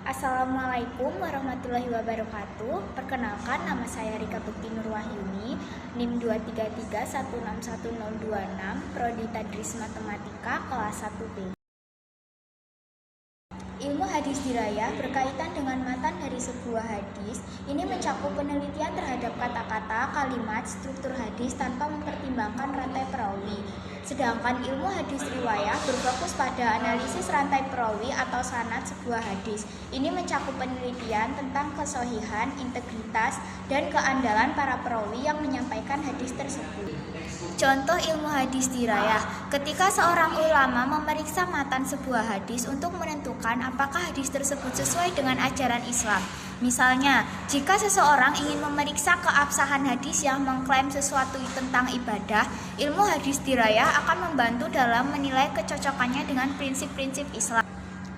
Assalamualaikum warahmatullahi wabarakatuh. Perkenalkan, nama saya Rika Bekti Nurwahyuni, NIM 233161026, Prodi Tadris Matematika kelas 1B. Ilmu hadis dirayah berkaitan dengan matan dari sebuah hadis. Ini mencakup penelitian terhadap kata-kata, kalimat, struktur hadis tanpa mempertimbangkan rantai perawi. Sedangkan ilmu hadis riwayah berfokus pada analisis rantai perawi atau sanad sebuah hadis. Ini mencakup penelitian tentang kesohihan, integritas, dan keandalan para perawi yang menyampaikan hadis tersebut. Contoh ilmu hadis dirayah, ketika seorang ulama memeriksa matan sebuah hadis untuk menentukan apakah hadis tersebut sesuai dengan ajaran Islam. Misalnya, jika seseorang ingin memeriksa keabsahan hadis yang mengklaim sesuatu tentang ibadah, ilmu hadis dirayah akan membantu dalam menilai kecocokannya dengan prinsip-prinsip Islam.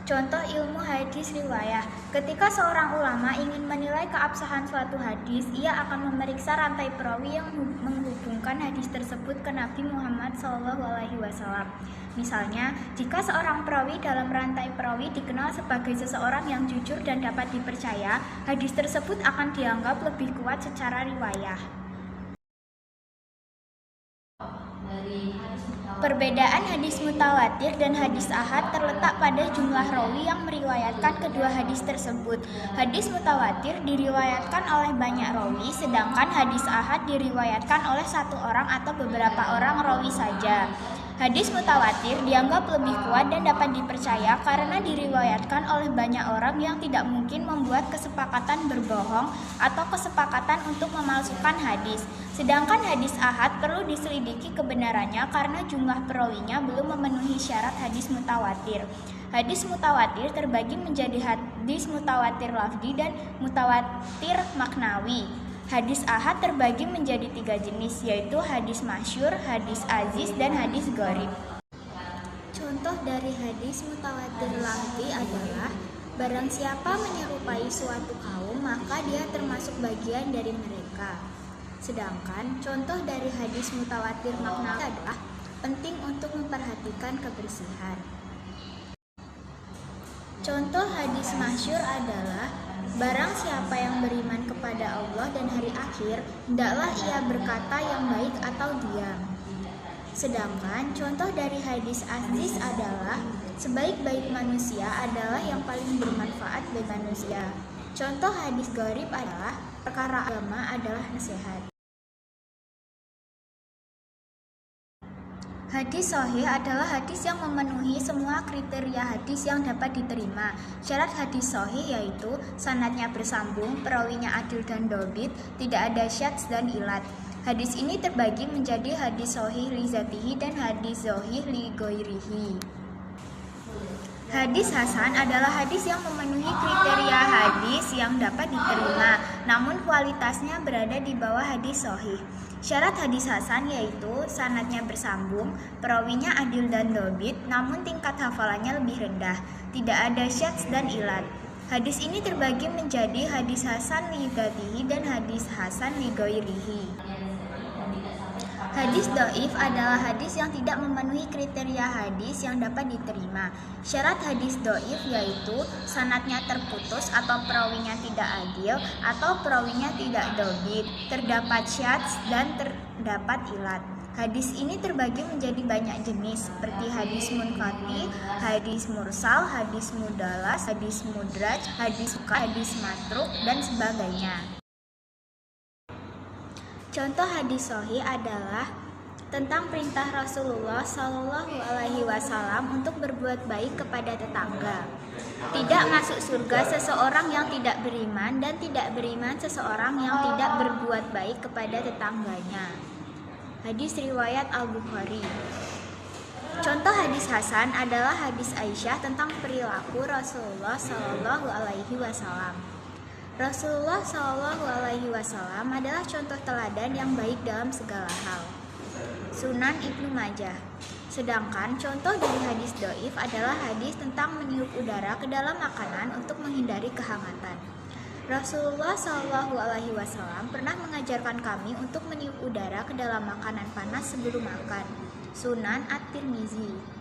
Contoh ilmu hadis riwayah, ketika seorang ulama ingin menilai keabsahan suatu hadis, ia akan memeriksa rantai perawi yang menghubungkan hadis tersebut ke Nabi Muhammad SAW. Misalnya, jika seorang perawi dalam rantai perawi dikenal sebagai seseorang yang jujur dan dapat dipercaya, hadis tersebut akan dianggap lebih kuat secara riwayah. Perbedaan hadis mutawatir dan hadis ahad terletak pada jumlah rawi yang meriwayatkan kedua hadis tersebut. Hadis mutawatir diriwayatkan oleh banyak rawi, sedangkan hadis ahad diriwayatkan oleh satu orang atau beberapa orang rawi saja. Hadis mutawatir dianggap lebih kuat dan dapat dipercaya karena diriwayatkan oleh banyak orang yang tidak mungkin membuat kesepakatan berbohong atau kesepakatan untuk memalsukan hadis. Sedangkan hadis ahad perlu diselidiki kebenarannya karena jumlah perawinya belum memenuhi syarat hadis mutawatir. Hadis mutawatir terbagi menjadi hadis mutawatir lafzi dan mutawatir maknawi. Hadis ahad terbagi menjadi 3 jenis, yaitu hadis masyhur, hadis aziz, dan hadis gharib. Contoh dari hadis mutawatir lafzi adalah, barang siapa menyerupai suatu kaum, maka dia termasuk bagian dari mereka. Sedangkan contoh dari hadis mutawatir maknawi adalah, penting untuk memperhatikan kebersihan. Contoh hadis masyhur adalah, barang siapa yang beriman kepada Allah dan hari akhir, hendaklah ia berkata yang baik atau diam. Sedangkan contoh dari hadis aziz adalah, sebaik-baik manusia adalah yang paling bermanfaat bagi manusia. Contoh hadis gharib adalah, perkara agama adalah nasihat. Hadis sahih adalah hadis yang memenuhi semua kriteria hadis yang dapat diterima. Syarat hadis sahih yaitu sanadnya bersambung, perawinya adil dan dhabit, tidak ada syadz dan ilat. Hadis ini terbagi menjadi hadis sahih li zatihi dan hadis sahih li ghairihi. Hadis hasan adalah hadis yang memenuhi kriteria hadis yang dapat diterima, namun kualitasnya berada di bawah hadis sahih. Syarat hadis hasan yaitu sanadnya bersambung, perawinya adil dan dhabit, namun tingkat hafalannya lebih rendah, tidak ada syadz dan ilat. Hadis ini terbagi menjadi hadis hasan li dzatihi dan hadis hasan li ghairihi. Hadis dhaif adalah hadis yang tidak memenuhi kriteria hadis yang dapat diterima. Syarat hadis dhaif yaitu sanadnya terputus atau perawinya tidak adil atau perawinya tidak dhabit, terdapat syadz dan terdapat ilat. Hadis ini terbagi menjadi banyak jenis seperti hadis munqati, hadis mursal, hadis mudalas, hadis mudraj, hadis munkar, hadis matruk, dan sebagainya. Contoh hadis sahih adalah tentang perintah Rasulullah SAW untuk berbuat baik kepada tetangga. Tidak masuk surga seseorang yang tidak beriman, dan tidak beriman seseorang yang tidak berbuat baik kepada tetangganya. Hadis riwayat Al-Bukhari. Contoh hadis hasan adalah hadis Aisyah tentang perilaku Rasulullah SAW. Rasulullah SAW adalah contoh teladan yang baik dalam segala hal. Sunan Ibnu Majah. Sedangkan contoh dari hadis dhaif adalah hadis tentang meniup udara ke dalam makanan untuk menghindari kehangatan. Rasulullah SAW pernah mengajarkan kami untuk meniup udara ke dalam makanan panas sebelum makan. Sunan At-Tirmizi.